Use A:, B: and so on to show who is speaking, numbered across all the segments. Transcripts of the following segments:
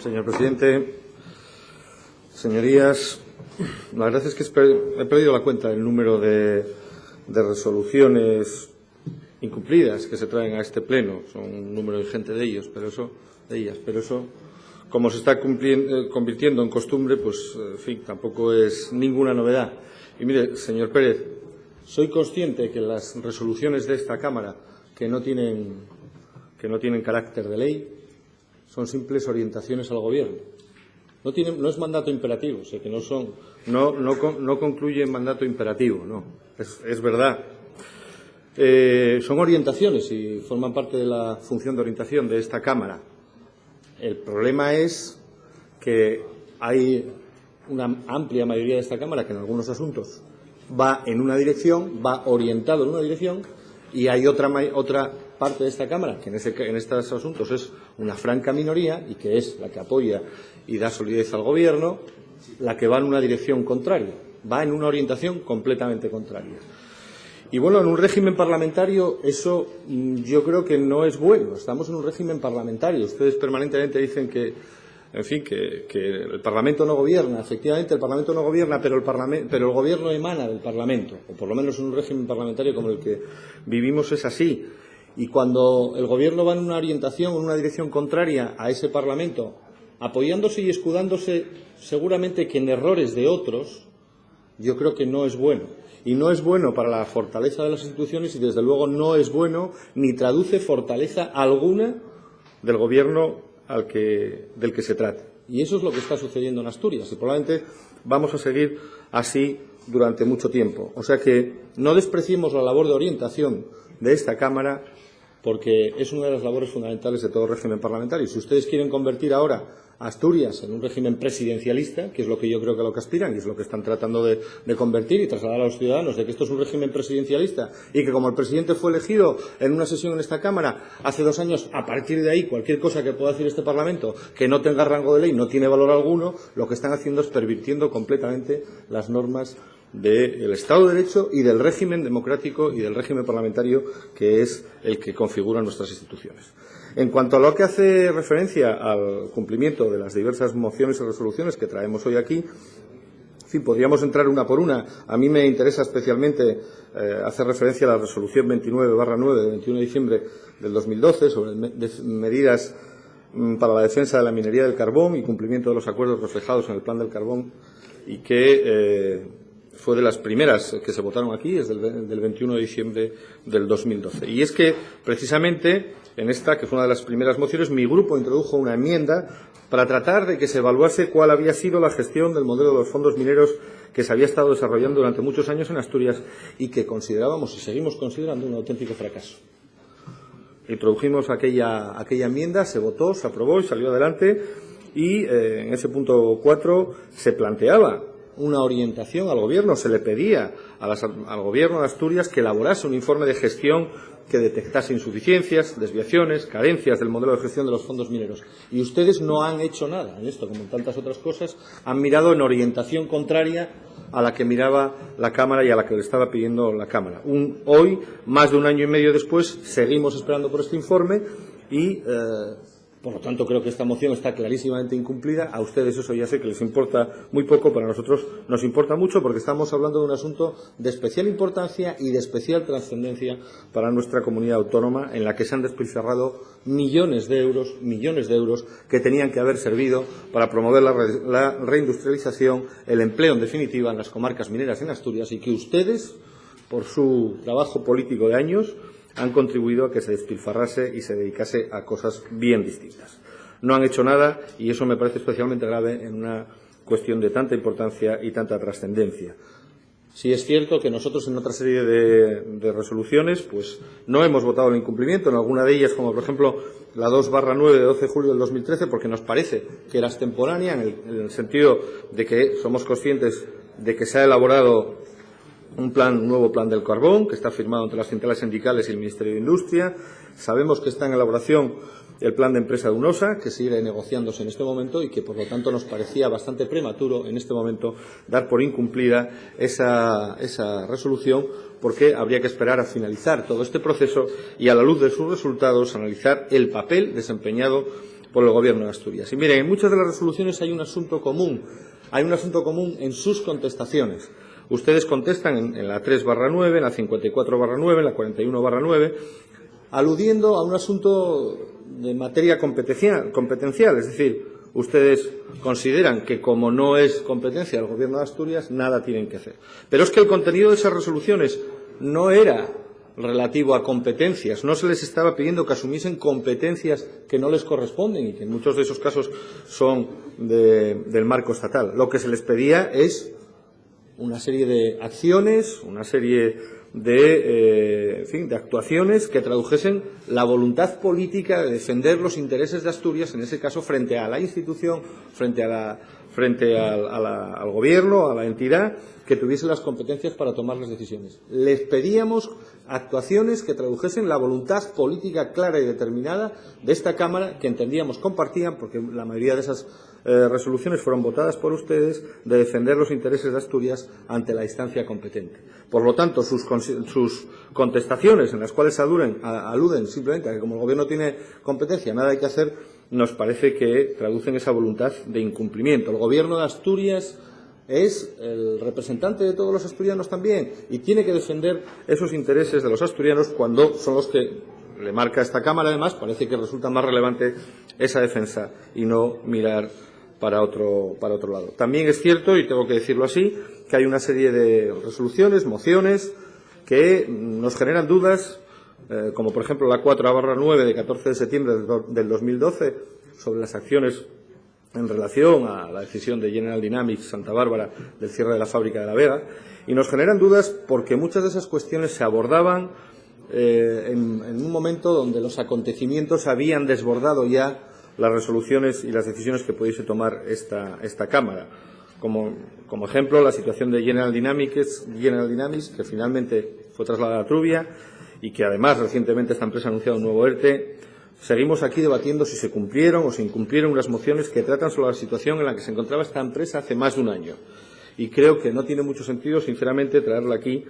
A: Señor presidente, señorías, la verdad es que he perdido la cuenta del número de resoluciones incumplidas que se traen a este pleno. Son un número ingente de ellas, pero eso, como se está convirtiendo en costumbre, pues, en fin, tampoco es ninguna novedad. Y mire, señor Pérez, soy consciente que las resoluciones de esta Cámara que no tienen carácter de ley son simples orientaciones al Gobierno. No es mandato imperativo, sé que no concluye en mandato imperativo, no, es verdad. Son orientaciones y forman parte de la función de orientación de esta Cámara. El problema es que hay una amplia mayoría de esta Cámara que en algunos asuntos va en una dirección, va orientado en una dirección, y hay otra parte de esta Cámara que en estos asuntos es una franca minoría y que es la que apoya y da solidez al Gobierno, la que va en una dirección contraria, va en una orientación completamente contraria. Y bueno, en un régimen parlamentario eso yo creo que no es bueno. Estamos en un régimen parlamentario. Ustedes permanentemente dicen que, en fin, que el Parlamento no gobierna. Efectivamente, el Parlamento no gobierna, pero el Gobierno emana del Parlamento, o por lo menos en un régimen parlamentario como el que vivimos es así. Y cuando el Gobierno va en una orientación, en una dirección contraria a ese Parlamento, apoyándose y escudándose seguramente que en errores de otros, yo creo que no es bueno. Y no es bueno para la fortaleza de las instituciones y, desde luego, no es bueno ni traduce fortaleza alguna del Gobierno del que se trate. Y eso es lo que está sucediendo en Asturias y probablemente vamos a seguir así durante mucho tiempo. O sea que no despreciemos la labor de orientación de esta Cámara, porque es una de las labores fundamentales de todo régimen parlamentario. Si ustedes quieren convertir ahora a Asturias en un régimen presidencialista, que es lo que yo creo que a lo que aspiran y es lo que están tratando de convertir y trasladar a los ciudadanos, de que esto es un régimen presidencialista y que como el presidente fue elegido en una sesión en esta Cámara hace 2 años, a partir de ahí cualquier cosa que pueda decir este Parlamento que no tenga rango de ley no tiene valor alguno, lo que están haciendo es pervirtiendo completamente las normas del Estado de Derecho y del régimen democrático y del régimen parlamentario, que es el que configura nuestras instituciones. En cuanto a lo que hace referencia al cumplimiento de las diversas mociones y resoluciones que traemos hoy aquí, en fin, podríamos entrar una por una. A mí me interesa especialmente hacer referencia a la resolución 29/9 de 21 de diciembre del 2012 sobre medidas para la defensa de la minería del carbón y cumplimiento de los acuerdos reflejados en el Plan del Carbón, y que fue de las primeras que se votaron aquí, es del 21 de diciembre del 2012. Y es que, precisamente, en esta, que fue una de las primeras mociones, mi grupo introdujo una enmienda para tratar de que se evaluase cuál había sido la gestión del modelo de los fondos mineros que se había estado desarrollando durante muchos años en Asturias y que considerábamos y seguimos considerando un auténtico fracaso. Introdujimos aquella enmienda, se votó, se aprobó y salió adelante, y en ese punto 4 se planteaba una orientación al Gobierno, se le pedía al Gobierno de Asturias que elaborase un informe de gestión que detectase insuficiencias, desviaciones, carencias del modelo de gestión de los fondos mineros. Y ustedes no han hecho nada en esto, como en tantas otras cosas, han mirado en orientación contraria a la que miraba la Cámara y a la que le estaba pidiendo la Cámara. Hoy, más de 1 año y medio después, seguimos esperando por este informe y por lo tanto, creo que esta moción está clarísimamente incumplida. A ustedes eso ya sé que les importa muy poco, pero a nosotros nos importa mucho porque estamos hablando de un asunto de especial importancia y de especial trascendencia para nuestra comunidad autónoma, en la que se han despilfarrado millones de euros que tenían que haber servido para promover la reindustrialización, el empleo, en definitiva, en las comarcas mineras en Asturias, y que ustedes, por su trabajo político de años, han contribuido a que se despilfarrase y se dedicase a cosas bien distintas. No han hecho nada y eso me parece especialmente grave en una cuestión de tanta importancia y tanta trascendencia. Sí es cierto que nosotros en otra serie de resoluciones pues no hemos votado el incumplimiento, en alguna de ellas, como por ejemplo la 2/9 de 12 de julio del 2013, porque nos parece que era extemporánea en el sentido de que somos conscientes de que se ha elaborado un nuevo plan del carbón, que está firmado entre las centrales sindicales y el Ministerio de Industria. Sabemos que está en elaboración el plan de empresa de UNOSA, que sigue negociándose en este momento y que, por lo tanto, nos parecía bastante prematuro en este momento dar por incumplida esa resolución, porque habría que esperar a finalizar todo este proceso y, a la luz de sus resultados, analizar el papel desempeñado por el Gobierno de Asturias. Y miren, en muchas de las resoluciones hay un asunto común en sus contestaciones. Ustedes contestan en la 3/9, en la 54/9, en la 41/9, aludiendo a un asunto de materia competencial, es decir, ustedes consideran que como no es competencia del Gobierno de Asturias, nada tienen que hacer. Pero es que el contenido de esas resoluciones no era relativo a competencias, no se les estaba pidiendo que asumiesen competencias que no les corresponden y que en muchos de esos casos son del marco estatal. Lo que se les pedía es una serie de acciones, una serie de actuaciones que tradujesen la voluntad política de defender los intereses de Asturias, en ese caso frente a la institución, frente al Gobierno, a la entidad que tuviese las competencias para tomar las decisiones. Les pedíamos actuaciones que tradujesen la voluntad política clara y determinada de esta Cámara, que entendíamos compartían, porque la mayoría de esas resoluciones fueron votadas por ustedes, de defender los intereses de Asturias ante la instancia competente. Por lo tanto, sus contestaciones, en las cuales aluden simplemente a que como el Gobierno tiene competencia, nada hay que hacer, nos parece que traducen esa voluntad de incumplimiento. El Gobierno de Asturias es el representante de todos los asturianos también y tiene que defender esos intereses de los asturianos cuando son los que le marca esta Cámara. Además, parece que resulta más relevante esa defensa y no mirar para otro lado. También es cierto, y tengo que decirlo así, que hay una serie de resoluciones, mociones, que nos generan dudas, como por ejemplo la 4/9 de 14 de septiembre del 2012 sobre las acciones en relación a la decisión de General Dynamics Santa Bárbara del cierre de la fábrica de La Vega, y nos generan dudas porque muchas de esas cuestiones se abordaban en un momento donde los acontecimientos habían desbordado ya las resoluciones y las decisiones que pudiese tomar esta Cámara. Como ejemplo, la situación de General Dynamics, que finalmente fue trasladada a Trubia y que además recientemente esta empresa ha anunciado un nuevo ERTE. Seguimos aquí debatiendo si se cumplieron o se incumplieron unas mociones que tratan sobre la situación en la que se encontraba esta empresa hace más de un año. Y creo que no tiene mucho sentido, sinceramente, traerla aquí,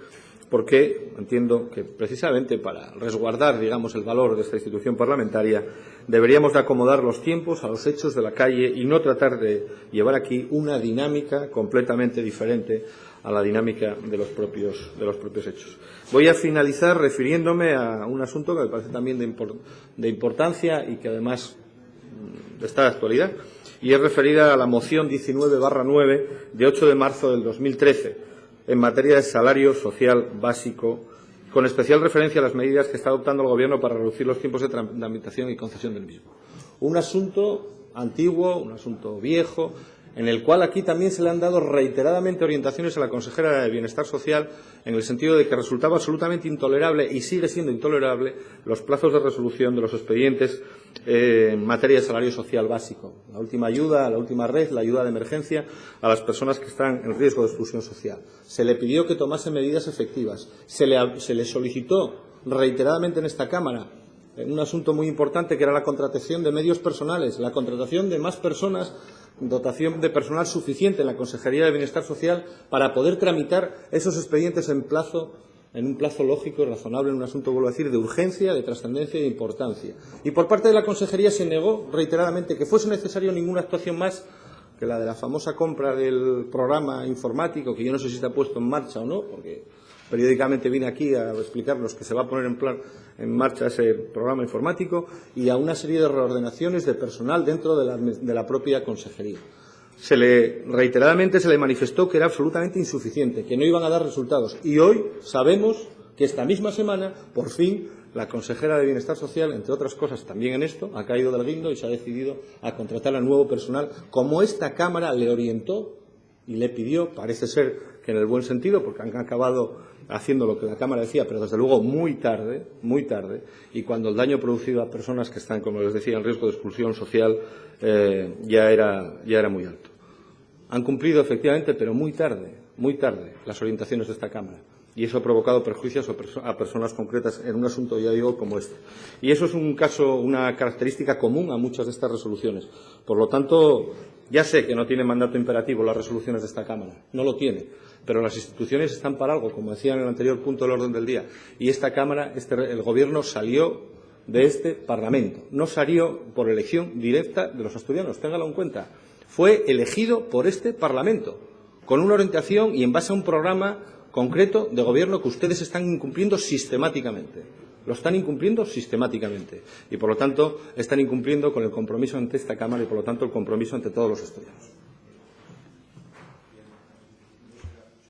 A: porque entiendo que precisamente para resguardar, digamos, el valor de esta institución parlamentaria, deberíamos de acomodar los tiempos a los hechos de la calle y no tratar de llevar aquí una dinámica completamente diferente a la dinámica de los propios hechos. Voy a finalizar refiriéndome a un asunto que me parece también de importancia y que además está de actualidad, y es referida a la moción 19/9 de 8 de marzo del 2013 en materia de salario social básico, con especial referencia a las medidas que está adoptando el Gobierno para reducir los tiempos de tramitación y concesión del mismo. Un asunto antiguo, un asunto viejo, en el cual aquí también se le han dado reiteradamente orientaciones a la consejera de Bienestar Social en el sentido de que resultaba absolutamente intolerable y sigue siendo intolerable los plazos de resolución de los expedientes en materia de salario social básico. La última ayuda, la última red, la ayuda de emergencia a las personas que están en riesgo de exclusión social. Se le pidió que tomase medidas efectivas. Se le solicitó reiteradamente en esta Cámara un asunto muy importante, que era la contratación de medios personales, la contratación de más personas, dotación de personal suficiente en la Consejería de Bienestar Social para poder tramitar esos expedientes en un plazo lógico y razonable, en un asunto, vuelvo a decir, de urgencia, de trascendencia y de importancia. Y por parte de la Consejería se negó reiteradamente que fuese necesario ninguna actuación más que la de la famosa compra del programa informático, que yo no sé si está puesto en marcha o no, porque periódicamente vine aquí a explicarnos que se va a poner en marcha ese programa informático, y a una serie de reordenaciones de personal dentro de la propia consejería. Reiteradamente se le manifestó que era absolutamente insuficiente, que no iban a dar resultados. Y hoy sabemos que esta misma semana, por fin, la consejera de Bienestar Social, entre otras cosas también en esto, ha caído del guindo y se ha decidido a contratar a nuevo personal, como esta Cámara le orientó y le pidió, parece ser que en el buen sentido, porque han acabado haciendo lo que la Cámara decía, pero desde luego muy tarde, y cuando el daño producido a personas que están, como les decía, en riesgo de exclusión social ya era muy alto. Han cumplido efectivamente, pero muy tarde, las orientaciones de esta Cámara. Y eso ha provocado perjuicios a personas concretas en un asunto, ya digo, como este. Y eso es un caso, una característica común a muchas de estas resoluciones. Por lo tanto, ya sé que no tiene mandato imperativo las resoluciones de esta Cámara, no lo tiene, pero las instituciones están para algo, como decía en el anterior punto del orden del día. Y esta Cámara, el Gobierno salió de este Parlamento. No salió por elección directa de los asturianos, téngalo en cuenta. Fue elegido por este Parlamento, con una orientación y en base a un programa concreto de gobierno que ustedes están incumpliendo sistemáticamente. Lo están incumpliendo sistemáticamente. Y, por lo tanto, están incumpliendo con el compromiso ante esta Cámara y, por lo tanto, el compromiso ante todos los asturianos.